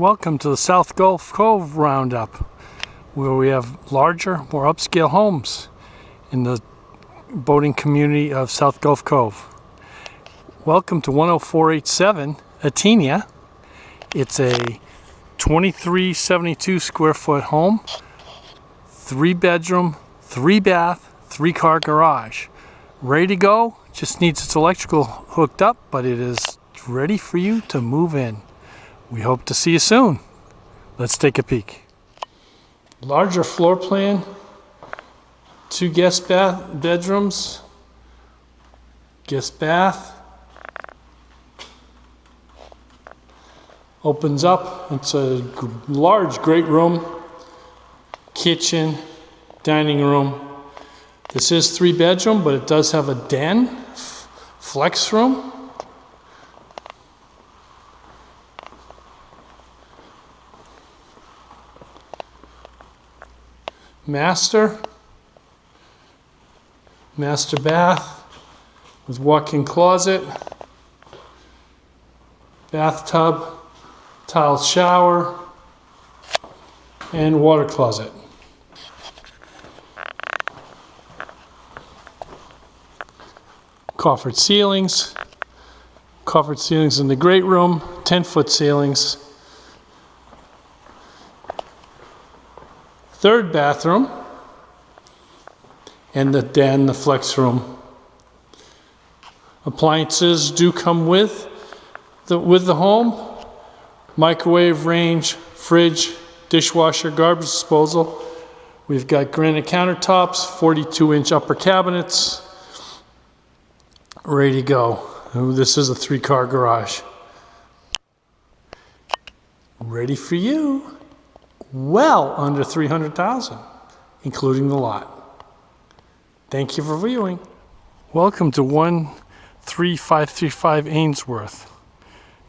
Welcome to the South Gulf Cove Roundup, where we have larger, more upscale homes in the boating community of South Gulf Cove. Welcome to 10487 Atenia. It's a 2372 square foot home, 3-bedroom, 3-bath, 3-car garage. Ready to go, just needs its electrical hooked up, but it is ready for you to move in. We hope to see you soon. Let's take a peek. Larger floor plan, 2 guest bedrooms, guest bath. Opens up, it's a large, great room, kitchen, dining room. This is 3-bedroom, but it does have a den, flex room. Master bath with walk-in closet, bathtub, tiled shower, and water closet. Coffered ceilings in the great room, 10-foot ceilings. 3rd bathroom, and the den, the flex room. Appliances do come with the home. Microwave, range, fridge, dishwasher, garbage disposal. We've got granite countertops, 42-inch upper cabinets. Ready to go. This is a 3-car garage. Ready for you. Well under $300,000, including the lot. Thank you for viewing. Welcome to 13535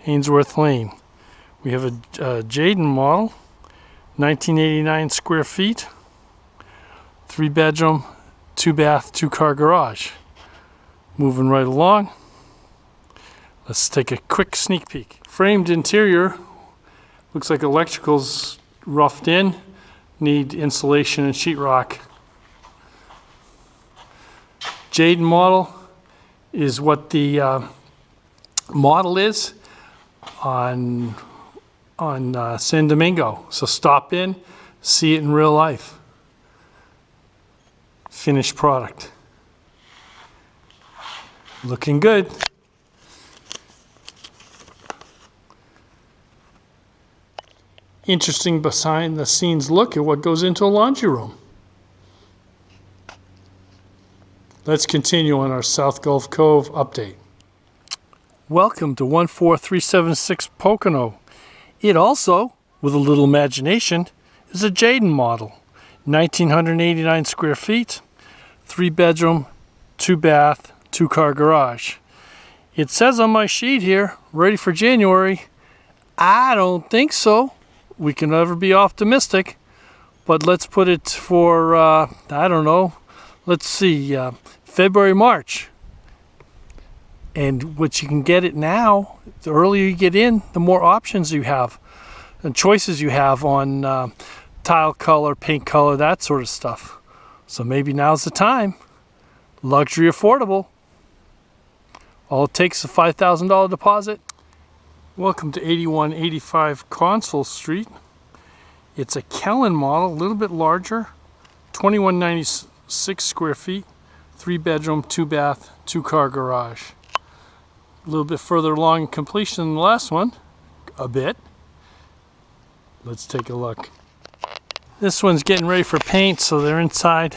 Ainsworth Lane. We have a Jaden model, 1989 square feet, 3-bedroom, 2-bath, 2-car garage. Moving right along. Let's take a quick sneak peek. Framed interior, looks like electrical's roughed in, need insulation and sheetrock. Jaden model is what the model is on San Domingo. So stop in, see it in real life. Finished product. Looking good. Interesting behind the scenes look at what goes into a laundry room. Let's continue on our South Gulf Cove update. Welcome to 14376 Pocono. It also, with a little imagination, is a Jaden model. 1989 square feet, 3-bedroom, 2-bath, 2-car garage. It says on my sheet here, ready for January. I don't think so. We can never be optimistic, but let's put it for, I don't know, let's see, February, March. And what you can get it now, the earlier you get in, the more options you have and choices you have on tile color, paint color, that sort of stuff. So maybe now's the time. Luxury affordable. All it takes is a $5,000 deposit. Welcome to 8185 Consul Street. It's a Kellen model, a little bit larger, 2196 square feet, 3-bedroom, 2-bath, 2-car garage. A little bit further along in completion than the last one, a bit. Let's take a look. This one's getting ready for paint, so they're inside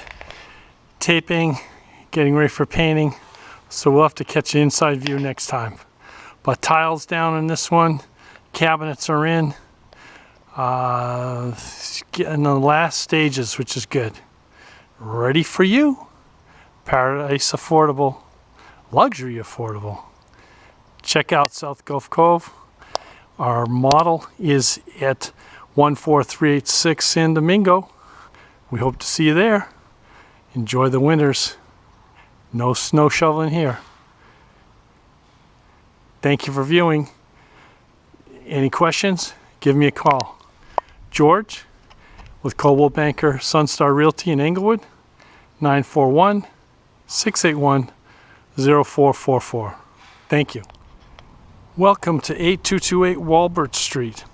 taping, getting ready for painting. So we'll have to catch an inside view next time. But tiles down in this one, cabinets are in the last stages, which is good. Ready for you. Paradise affordable, luxury affordable. Check out South Gulf Cove. Our model is at 14386 San Domingo. We hope to see you there. Enjoy the winters. No snow shoveling here. Thank you for viewing. Any questions? give me a call. George with Coldwell Banker Sunstar Realty in Englewood, 941-681-0444. Thank you. Welcome to 8228 Walbert Street.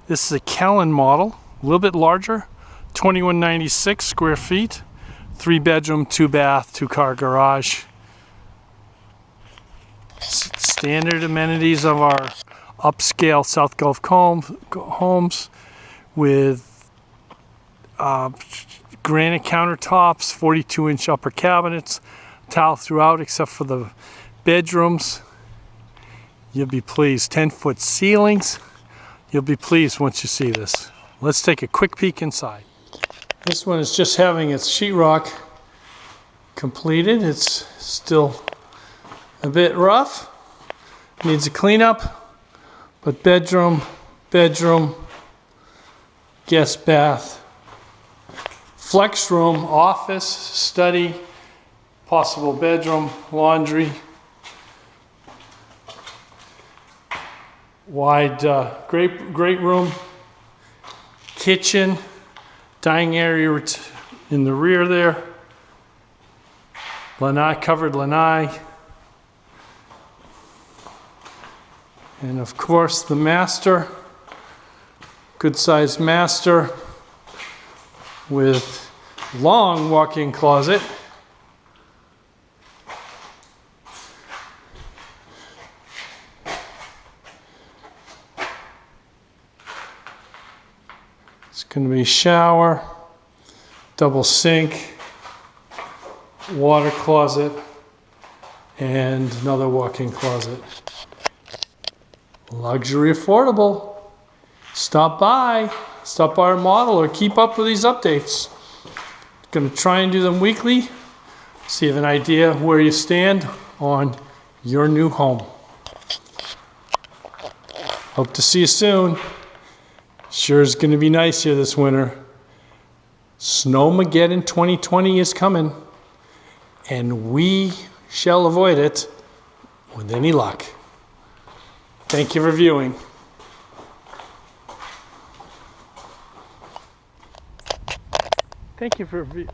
This is a Kellen model, a little bit larger, 2196 square feet, 3-bedroom, 2-bath, 2-car garage. Standard amenities of our upscale South Gulf homes with granite countertops, 42-inch upper cabinets, tile throughout except for the bedrooms. You'll be pleased. 10-foot ceilings. You'll be pleased once you see this. Let's take a quick peek inside. This one is just having its sheetrock completed. It's still a bit rough. Needs a cleanup. But bedroom, guest bath, flex room, office, study, possible bedroom, laundry, wide great room, kitchen, dining area in the rear there, lanai, covered lanai, and of course the master, good sized master with long walk-in closet. It's going to be shower, double sink, water closet, and another walk-in closet. Luxury affordable. Stop by our model, or keep up with these updates. Going to try and do them weekly, so you have an idea where you stand on your new home. Hope to see you soon. Sure is going to be nice here this winter. Snowmageddon 2020 is coming, and we shall avoid it with any luck. Thank you for viewing. Thank you for viewing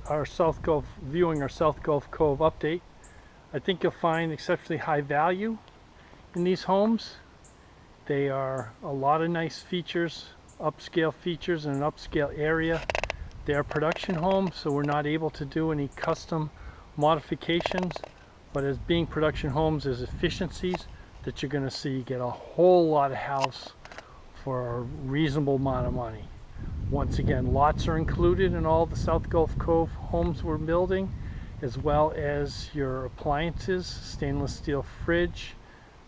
our South Gulf Cove update. I think you'll find exceptionally high value in these homes. They are a lot of nice features, upscale features in an upscale area. They are production homes, so we're not able to do any custom modifications, but as being production homes, there's efficiencies that you're going to see. You get a whole lot of house for a reasonable amount of money. Once again, lots are included in all the South Gulf Cove homes we're building, as well as your appliances, stainless steel fridge,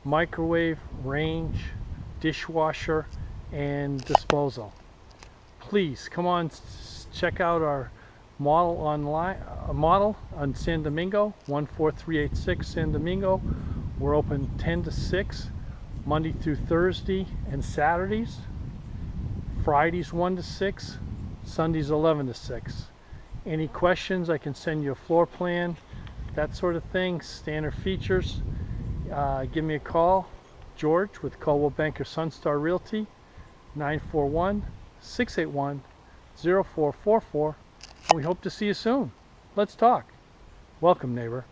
microwave, range, dishwasher, and disposal. Please come on, check out our model online, on San Domingo, 14386 San Domingo. We're open 10 to 6, Monday through Thursday and Saturdays. Fridays 1 to 6, Sundays 11 to 6. Any questions, I can send you a floor plan, that sort of thing, standard features. Give me a call, George with Coldwell Banker Sunstar Realty, 941-681-0444, and we hope to see you soon. Let's talk. Welcome, neighbor.